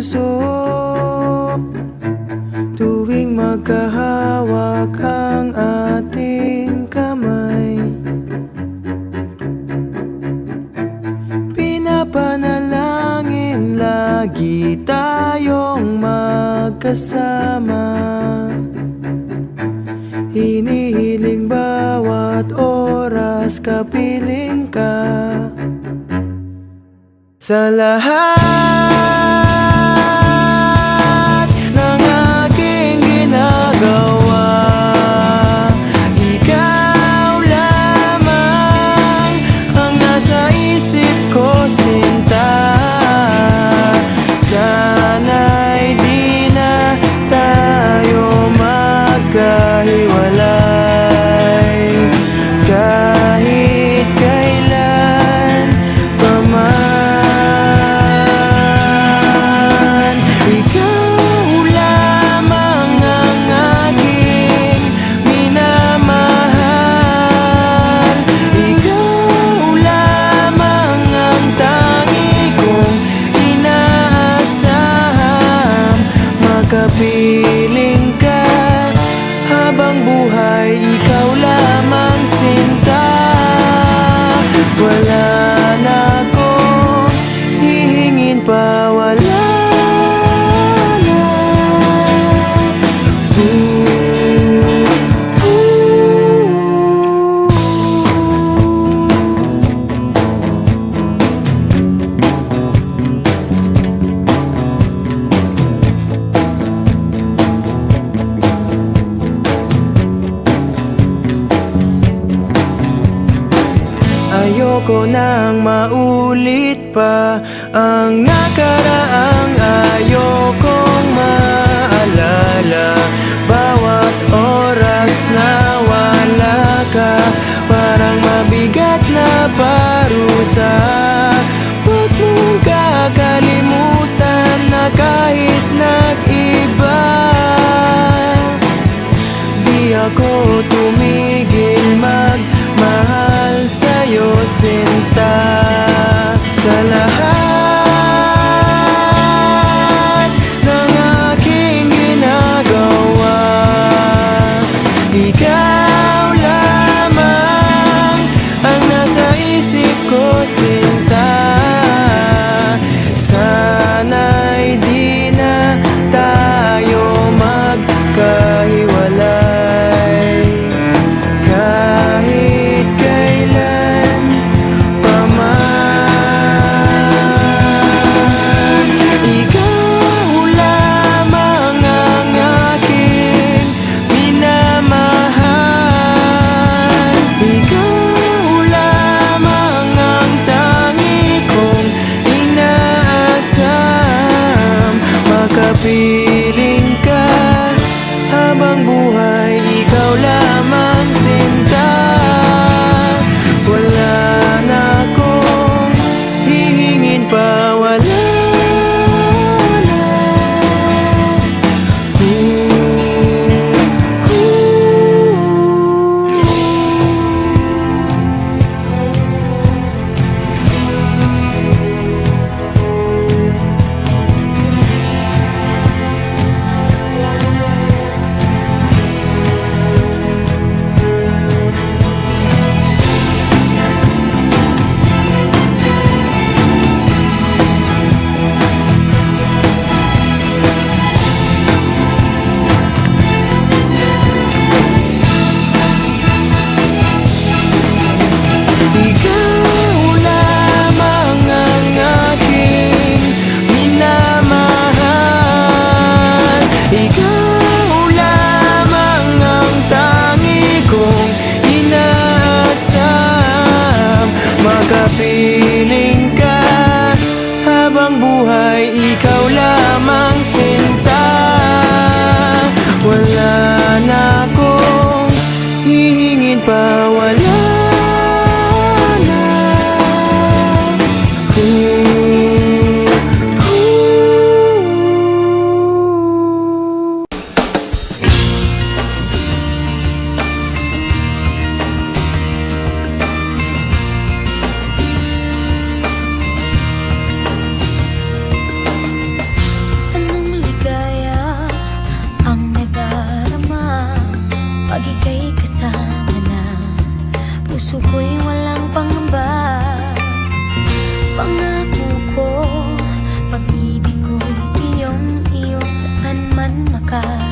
puso tuwing magkahawak ang ating kamay. Pinapanalangin lagi tayong magkasama. Hinihiling bawat oras kapiling ka. Sa lahat ng aking ginagawa, ikaw lamang ang nasa isip ko, sinta. Sana'y di na tayo magkahiwalay kahit kailan pa man. Ikaw lamang ang aking minamahal. Ikaw lamang ang tangi kong inaasahang makapiling ka habang buhay. Ikaw lamang, sinta. Wala na akong hihingin pa, wala na. Ayoko nang maulit pa ang nakaraang ayokong maalala. Bawat oras na wala ka, parang mabigat na parusa. Huwag mong kakalimutan na kahit nag-iba, di ako tumigil magmahal sa'yo, sinta. Sa lahat ng aking ginagawa, ikaw lamang ang nasa isip ko, sinta. Sana'y di na tayo magkahiwalay kahit kailan pa man. Ikaw lamang ang aking minamahal. Ikaw lamang ang tangi kong inaasam makapiling ka habang buhay. Ikaw lamang, sinta. Wala na akong hihingin pa, wala na. ng lakas